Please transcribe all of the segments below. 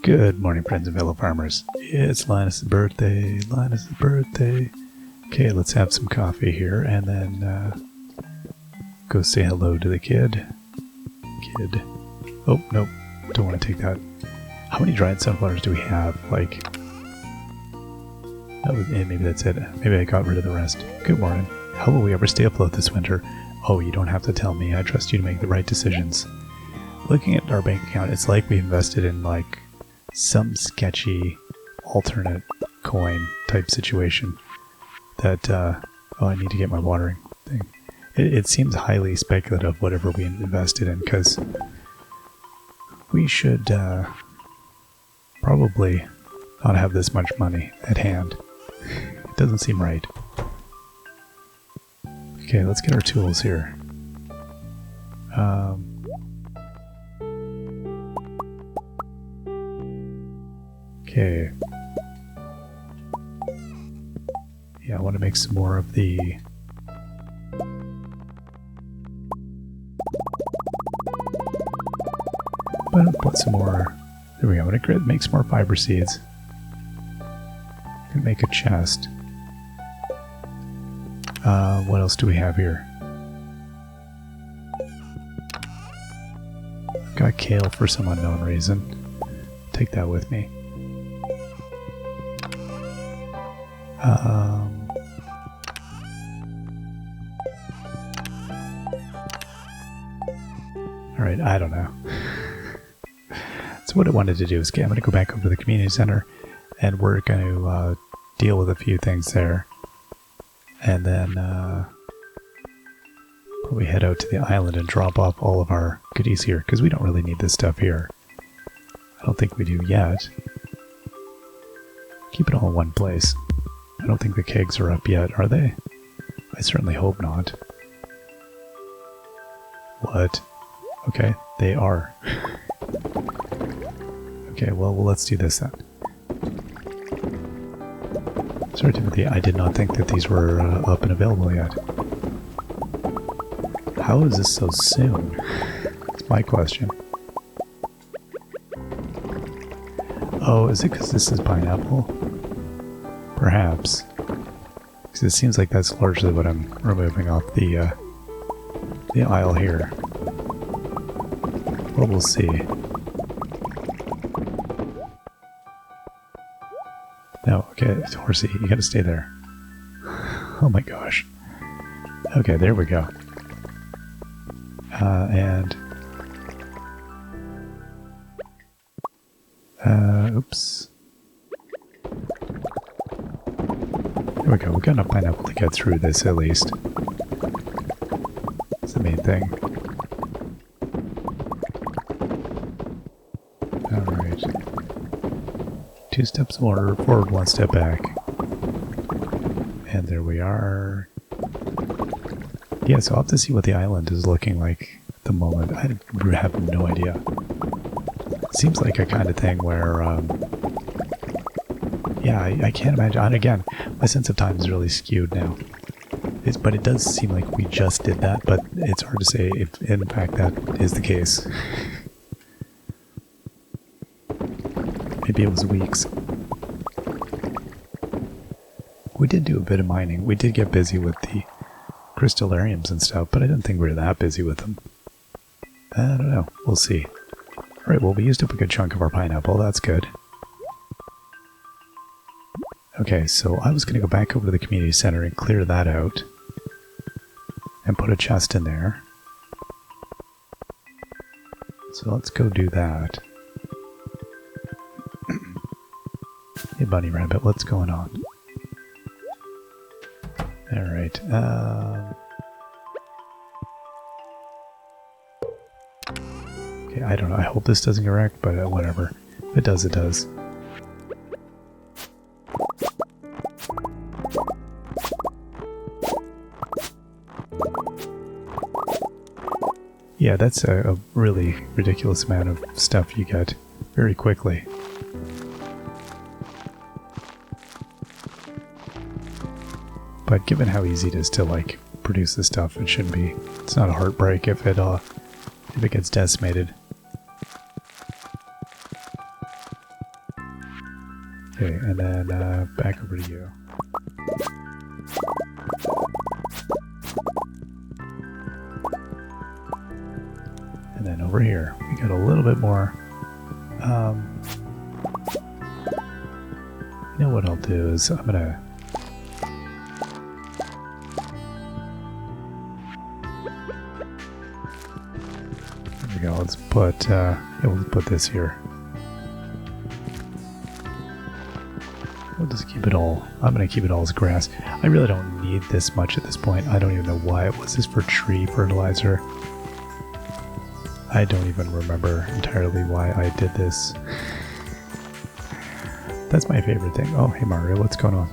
Good morning, friends and fellow farmers. It's Linus's birthday. Linus's birthday. Okay, let's have some coffee here and then go say hello to the kid. Kid. Oh, nope. Don't want to take that. How many dried sunflowers do we have? Like, maybe that's it. Maybe I got rid of the rest. Good morning. How will we ever stay afloat this winter? Oh, you don't have to tell me. I trust you to make the right decisions. Looking at our bank account, it's like we invested in like some sketchy alternate coin type situation that, oh, I need to get my watering thing. It seems highly speculative, whatever we invested in, because we should probably not have this much money at hand. It doesn't seem right. Okay, let's get our tools here. Okay. Yeah, I want to make some more of the... But put some more... There we go. I'm going to make some more fiber seeds. I'm going to make a chest. What else do we have here? Got kale for some unknown reason. Take that with me. Alright, I don't know. So what I wanted to do is, I'm going to go back over to the community center and we're going to deal with a few things there. And then probably head out to the island and drop off all of our goodies here, because we don't really need this stuff here. I don't think we do yet. Keep it all in one place. I don't think the kegs are up yet, are they? I certainly hope not. What? Okay, they are. Okay, well, let's do this then. Sorry, Timothy, I did not think that these were up and available yet. How is this so soon? That's my question. Oh, is it because this is pineapple? Perhaps. Because it seems like that's largely what I'm removing off the aisle here. Well, we'll see. No, okay, horsey, you gotta stay there. Oh my gosh. Okay, there we go. Oops. There we go, we've got enough pineapple to get through this at least. That's the main thing. Alright. 2 steps forward, 1 step back. And there we are. Yeah, so I'll have to see what the island is looking like at the moment. I have no idea. It seems like a kind of thing where, yeah, I can't imagine. And again, my sense of time is really skewed now. But it does seem like we just did that, but it's hard to say if, in fact, that is the case. Maybe it was weeks. We did do a bit of mining. We did get busy with the crystallariums and stuff, but I didn't think we were that busy with them. I don't know. We'll see. Alright, well, we used up a good chunk of our pineapple. That's good. Okay, so I was going to go back over to the community center and clear that out. And put a chest in there. So let's go do that. Hey, bunny rabbit, what's going on? Alright, okay, I don't know, I hope this doesn't get wrecked, but whatever. If it does, it does. Yeah, that's a really ridiculous amount of stuff you get very quickly. But given how easy it is to, like, produce this stuff, it shouldn't be... It's not a heartbreak if it gets decimated. Okay, and then back over to you. And then over here, we got a little bit more. You know what I'll do is I'm gonna. There we go. Let's put. We'll put this here. We'll just keep it all. I'm gonna keep it all as grass. I really don't need this much at this point. I don't even know why. Was this for tree fertilizer? I don't even remember entirely why I did this. That's my favorite thing. Oh, hey Mario, what's going on?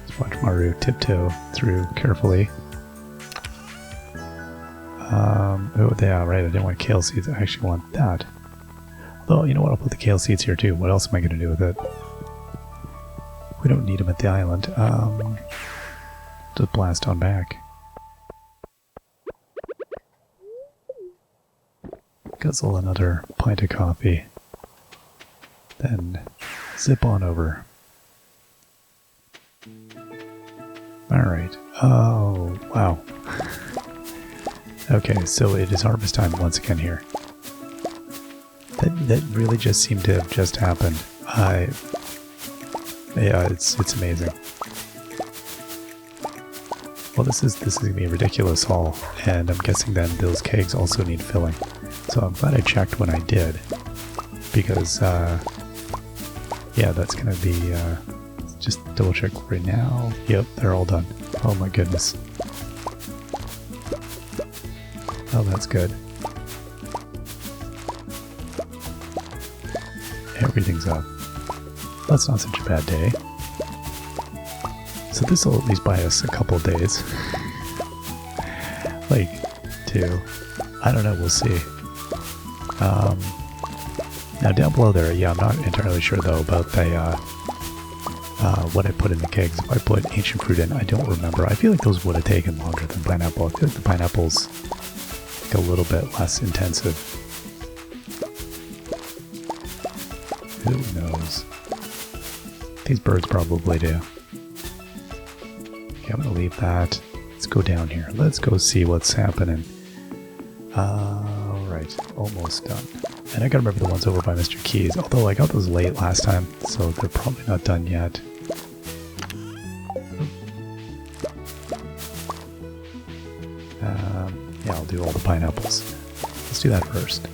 Let's watch Mario tiptoe through carefully. Oh, yeah, right, I didn't want kale seeds. I actually want that. Although, you know what, I'll put the kale seeds here too. What else am I going to do with it? We don't need them at the island. Just blast on back. Guzzle another pint of coffee. Then zip on over. Alright. Oh, wow. Okay, so it is harvest time once again here. That really just seemed to have just happened. Yeah, it's amazing. Well, this is gonna be a ridiculous haul, and I'm guessing then those kegs also need filling. So I'm glad I checked when I did, because yeah, that's gonna be just double check right now. Yep, they're all done. Oh my goodness. Oh, that's good. Everything's up. That's not such a bad day. So this will at least buy us a couple days. Like, 2. I don't know, we'll see. Now down below there, yeah, I'm not entirely sure though about the, what I put in the kegs. If I put ancient fruit in, I don't remember. I feel like those would have taken longer than pineapple. I feel like the pineapple's like a little bit less intensive. Who knows? These birds probably do. Okay, I'm gonna leave that. Let's go down here. Let's go see what's happening. Alright, almost done. And I gotta remember the ones over by Mr. Keys, although I got those late last time, so they're probably not done yet. Yeah, I'll do all the pineapples. Let's do that first.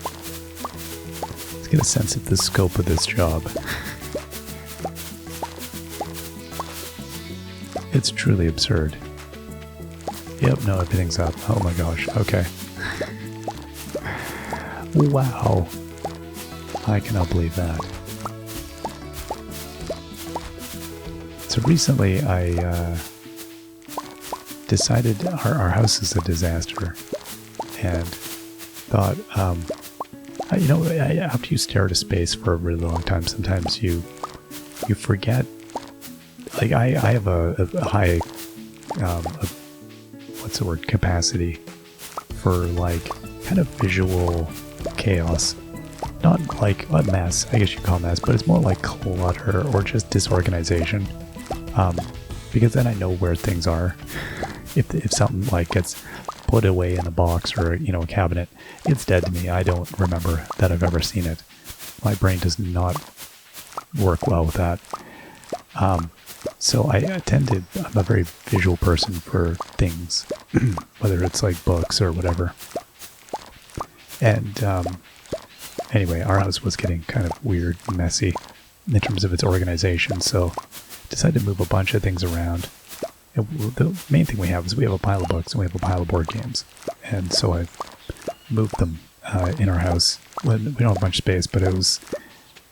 Let's get a sense of the scope of this job. It's truly absurd. Yep, no, everything's up. Oh my gosh, okay. Wow. I cannot believe that. So recently I decided our house is a disaster and thought, you know, after you stare at a space for a really long time, sometimes you forget. Like I have a high, what's the word, capacity for like kind of visual chaos. Not like a mess, I guess you call it mess, but it's more like clutter or just disorganization. Because then I know where things are. If something like gets put away in a box or, you know, a cabinet, it's dead to me. I don't remember that I've ever seen it. My brain does not work well with that. So I'm a very visual person for things, whether it's like books or whatever. And anyway, our house was getting kind of weird and messy in terms of its organization, so decided to move a bunch of things around. The main thing we have is we have a pile of books and we have a pile of board games. And so I've moved them in our house. We don't have a bunch of space, but it was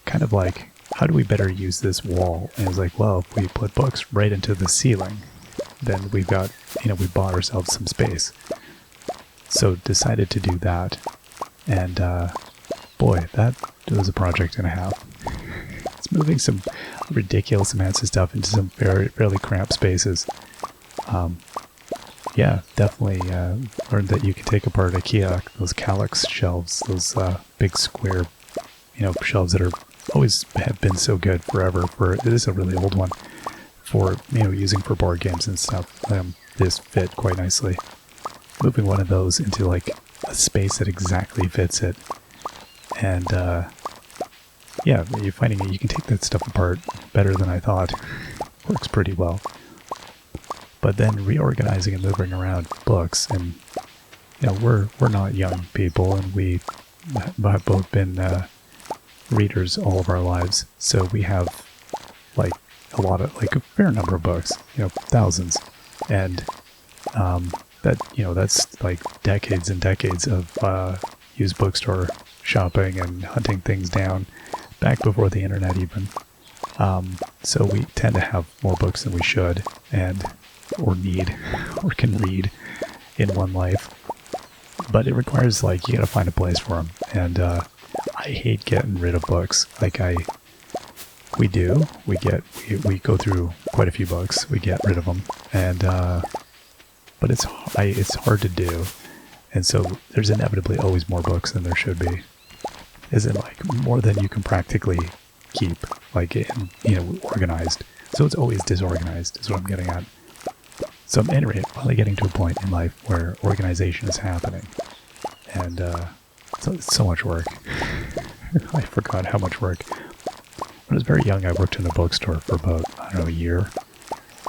kind of like, how do we better use this wall? And it was like, well, if we put books right into the ceiling, then we've got, you know, we bought ourselves some space. So decided to do that. And boy, that was a project and a half. It's moving some ridiculous amounts of stuff into some fairly cramped spaces. Yeah, definitely learned that you can take apart IKEA, those Kallax shelves, those big square, you know, shelves that are always have been so good forever. It is a really old one for, using for board games and stuff. This fit quite nicely. Moving one of those into like a space that exactly fits it. And yeah, you're finding it. You can take that stuff apart better than I thought. Works pretty well. But then reorganizing and moving around books, and we're not young people, and we have both been readers all of our lives, so we have like a fair number of books, thousands, and that's like decades and decades of used bookstore shopping and hunting things down back before the internet even. So we tend to have more books than we should, or need, or can read in one life. But it requires, you gotta find a place for them. And I hate getting rid of books. We go through quite a few books. We get rid of them. And, but it's hard to do. And so there's inevitably always more books than there should be. Is it more than you can practically keep, organized. So it's always disorganized is what I'm getting at. So I'm finally getting to a point in life where organization is happening. And so it's so much work. I forgot how much work. When I was very young, I worked in a bookstore for about, a year.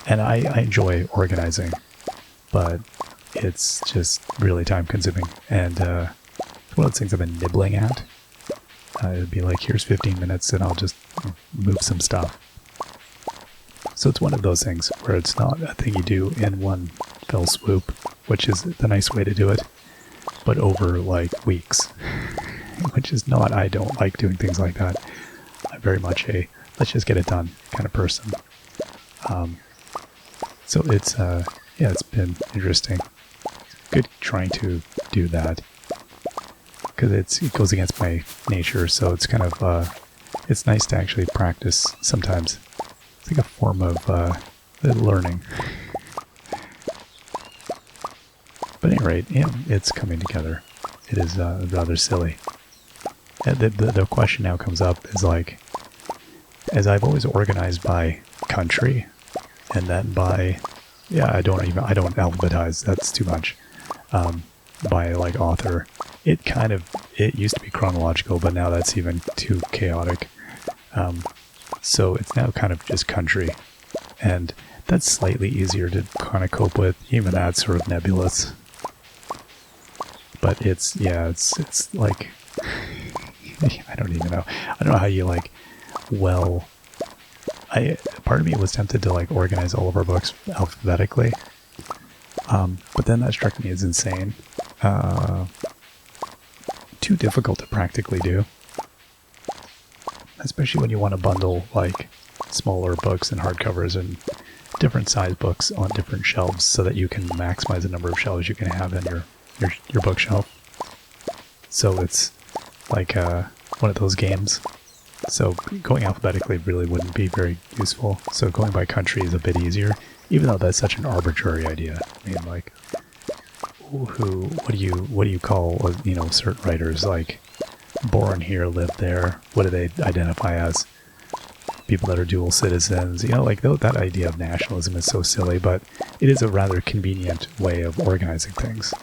And I enjoy organizing, but it's just really time consuming. And it's one of those things I've been nibbling at. It'd be like, here's 15 minutes and I'll just move some stuff. So it's one of those things where it's not a thing you do in one fell swoop, which is the nice way to do it, but over weeks, which is not, I don't like doing things like that. I'm very much a let's just get it done kind of person. So it's, it's been interesting. Good trying to do that because it goes against my nature. So it's kind of, it's nice to actually practice sometimes. It's like a form of learning. But at any rate, it's coming together. It is rather silly. And the question now comes up is as I've always organized by country, and then by, I don't alphabetize, that's too much. By author. It used to be chronological, but now that's even too chaotic. So it's now kind of just country, and that's slightly easier to kind of cope with. Even that's sort of nebulous. But it's like, I don't even know. I don't know how you part of me was tempted to organize all of our books alphabetically. But then that struck me as insane. Too difficult to practically do. Especially when you want to bundle smaller books and hardcovers and different size books on different shelves so that you can maximize the number of shelves you can have in your bookshelf. So it's one of those games. So going alphabetically really wouldn't be very useful. So going by country is a bit easier, even though that's such an arbitrary idea. I mean, what do you call certain writers born here, live there? What do they identify as? People that are dual citizens, that idea of nationalism is so silly, but it is a rather convenient way of organizing things.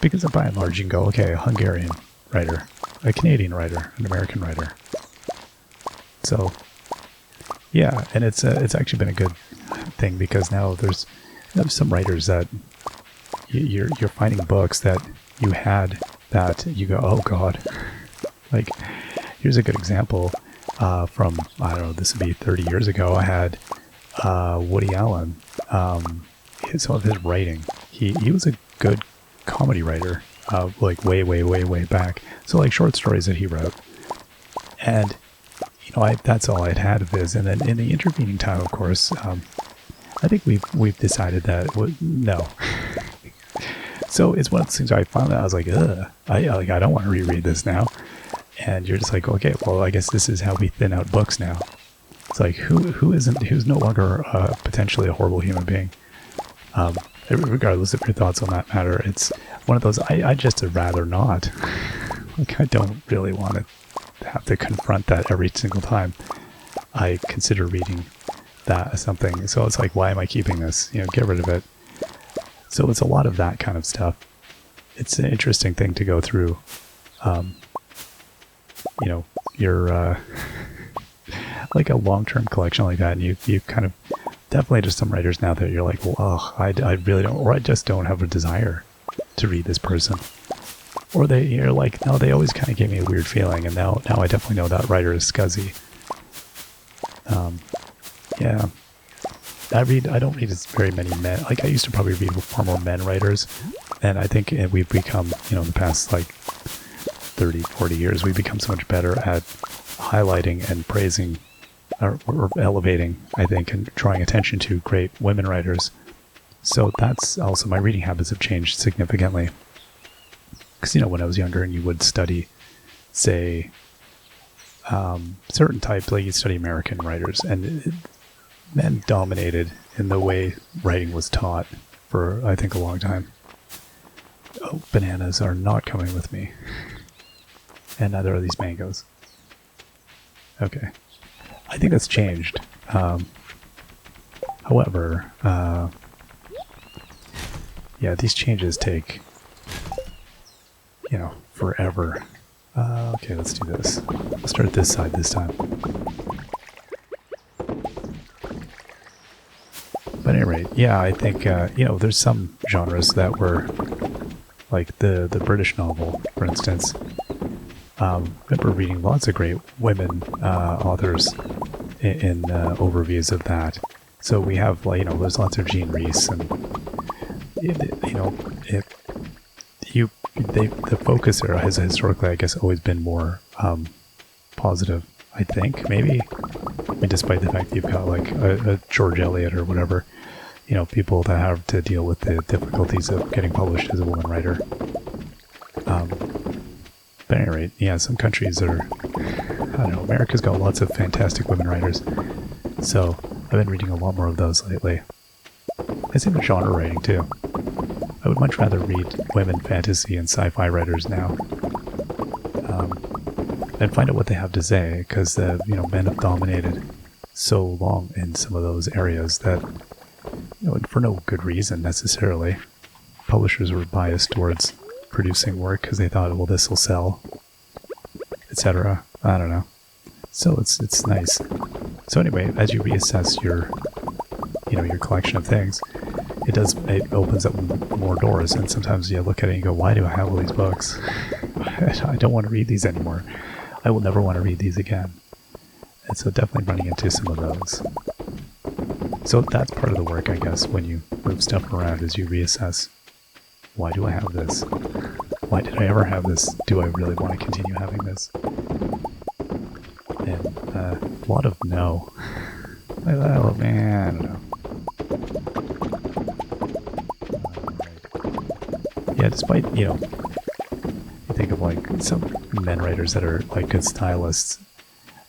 Because by and large, you can go, okay, a Hungarian writer, a Canadian writer, an American writer. So, yeah, and it's actually been a good thing because now there's some writers that you're finding books that you had that you go, oh God. Here's a good example from, I don't know, this would be 30 years ago. I had Woody Allen, some of his writing. He was a good comedy writer, way back. So short stories that he wrote. And, that's all I'd had of his. And then in the intervening time, of course, I think we've decided that, no. So it's one of those things where I found that I was ugh, I don't want to reread this now. And you're just okay, well, I guess this is how we thin out books now. It's who's no longer potentially a horrible human being. Regardless of your thoughts on that matter, it's one of those, I just would rather not. I don't really want to have to confront that every single time I consider reading that as something. So it's like, why am I keeping this? You know, get rid of it. So it's a lot of that kind of stuff. It's an interesting thing to go through. You know, you're like a long-term collection like that, and you kind of definitely just some writers now that you're like, well, oh, I really don't, or I just don't have a desire to read this person. Or you're like, no, they always kind of give me a weird feeling, and now I definitely know that writer is scuzzy. Yeah. I don't read as very many men. Like, I used to probably read far more men writers, and I think we've become, you know, in the past, like, 30, 40 years, we've become so much better at highlighting and praising or elevating, I think, and drawing attention to great women writers. So that's also, my reading habits have changed significantly. Because, you know, when I was younger and you would study, say, certain types, like you study American writers, and men dominated in the way writing was taught for, I think, a long time. Oh, bananas are not coming with me. And neither are these mangoes. Okay. I think that's changed. However, yeah, these changes take, you know, forever. Okay, let's do this. Let's start this side this time. But at any rate, yeah, I think, you know, there's some genres that were, like the British novel, for instance. I remember reading lots of great women authors in overviews of that. So we have, like, you know, there's lots of Jean Rhys, and you know, the focus there has historically, I guess, always been more positive. I think maybe, I mean, despite the fact that you've got like a George Eliot or whatever, you know, people that have to deal with the difficulties of getting published as a woman writer. But at any rate, yeah, some countries are, I don't know, America's got lots of fantastic women writers, so I've been reading a lot more of those lately. I think the genre writing too. I would much rather read women fantasy and sci-fi writers now, and find out what they have to say, because you know, men have dominated so long in some of those areas that, you know, for no good reason necessarily. Publishers were biased towards producing work because they thought, well, this will sell, etc. I don't know. So it's nice. So anyway, as you reassess your, you know, your collection of things, it opens up more doors, and sometimes you look at it and you go, why do I have all these books? I don't want to read these anymore. I will never want to read these again. And so definitely running into some of those. So that's part of the work, I guess, when you move stuff around, is you reassess, why do I have this? Why did I ever have this? Do I really want to continue having this? And a lot of no. Oh, man, I don't know. Yeah, despite, you know, you think of like some men writers that are like good stylists,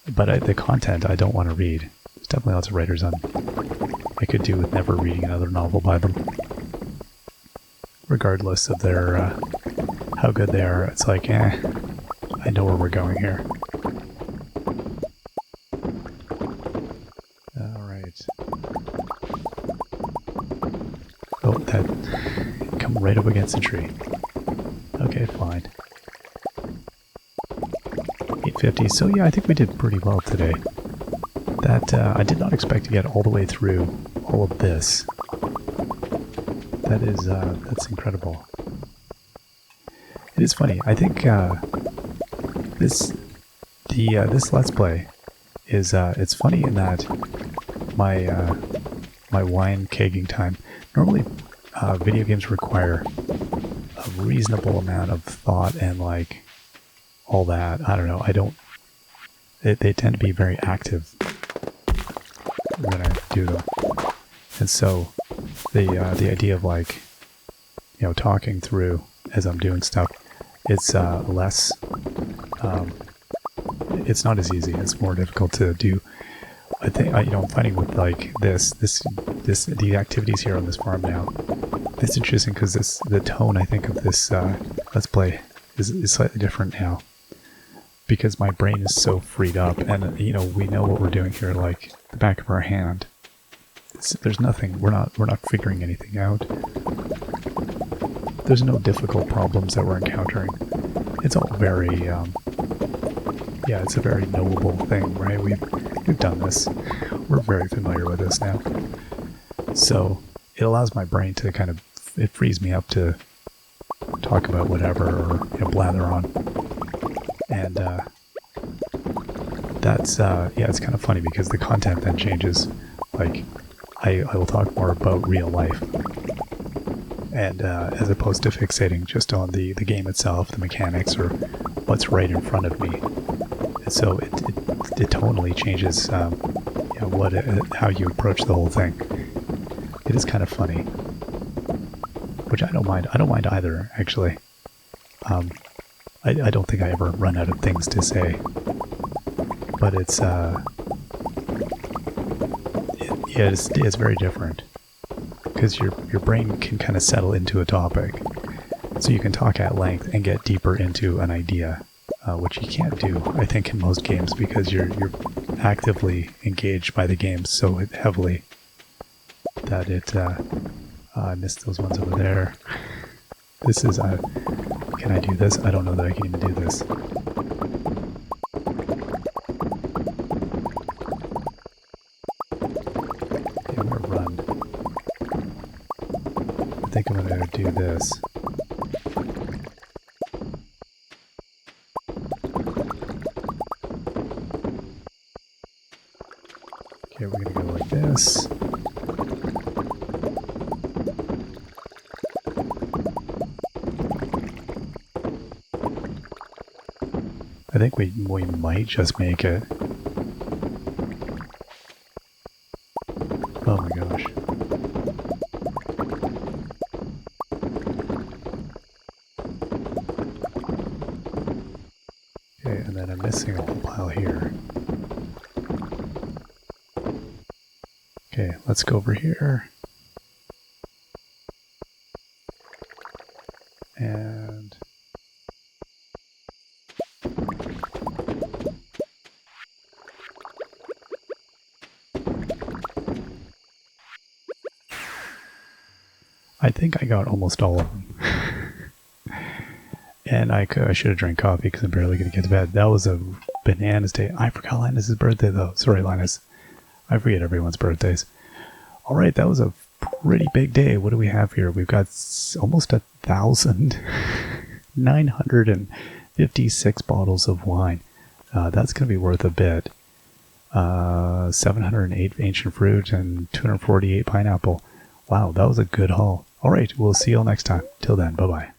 but the content I don't want to read. There's definitely lots of writers I could do with never reading another novel by them. Regardless of their, how good they are, it's like, I know where we're going here. Alright. Oh, that come right up against a tree. Okay, fine. 850. So yeah, I think we did pretty well today. That, I did not expect to get all the way through all of this. That is, that's incredible. It is funny. I think, this Let's Play is, it's funny in that my, my wine kegging time, normally, video games require a reasonable amount of thought and, like, all that. I don't know. They tend to be very active when I do them. And so, the idea of, like, you know, talking through as I'm doing stuff, it's less, it's not as easy. It's more difficult to do. I think, you know, I'm finding with like the activities here on this farm now, it's interesting because the tone, I think, of this Let's Play is slightly different now. because my brain is so freed up, and you know, we know what we're doing here like the back of our hand. There's nothing, we're not figuring anything out. There's no difficult problems that we're encountering. It's all very yeah, it's a very knowable thing, right? We've done this. We're very familiar with this now. So it allows my brain to kind of, it frees me up to talk about whatever, or you know, blather on. And that's yeah, it's kind of funny because the content then changes. Like I will talk more about real life, and as opposed to fixating just on the game itself, the mechanics, or what's right in front of me. And so it totally changes you know, how you approach the whole thing. It is kind of funny, which I don't mind. I don't mind either, actually. I don't think I ever run out of things to say, but it's yeah, it's very different because your brain can kind of settle into a topic, so you can talk at length and get deeper into an idea, which you can't do, I think, in most games because you're actively engaged by the game so heavily that it. I missed those ones over there. This is can I do this? I don't know that I can even do this. Okay, I'm gonna run. I think I'm gonna do this. Okay, we're gonna go like this. I think we might just make it. Oh my gosh. Okay, and then I'm missing a whole pile here. Okay, let's go over here. And I think I got almost all of them. And I should have drank coffee because I'm barely going to get to bed. That was a bananas day. I forgot Linus's birthday though. Sorry, Linus. I forget everyone's birthdays. All right, that was a pretty big day. What do we have here? We've got almost 1,956 bottles of wine. That's going to be worth a bit. 708 ancient fruit and 248 pineapple. Wow, that was a good haul. All right, we'll see you all next time. Till then, bye-bye.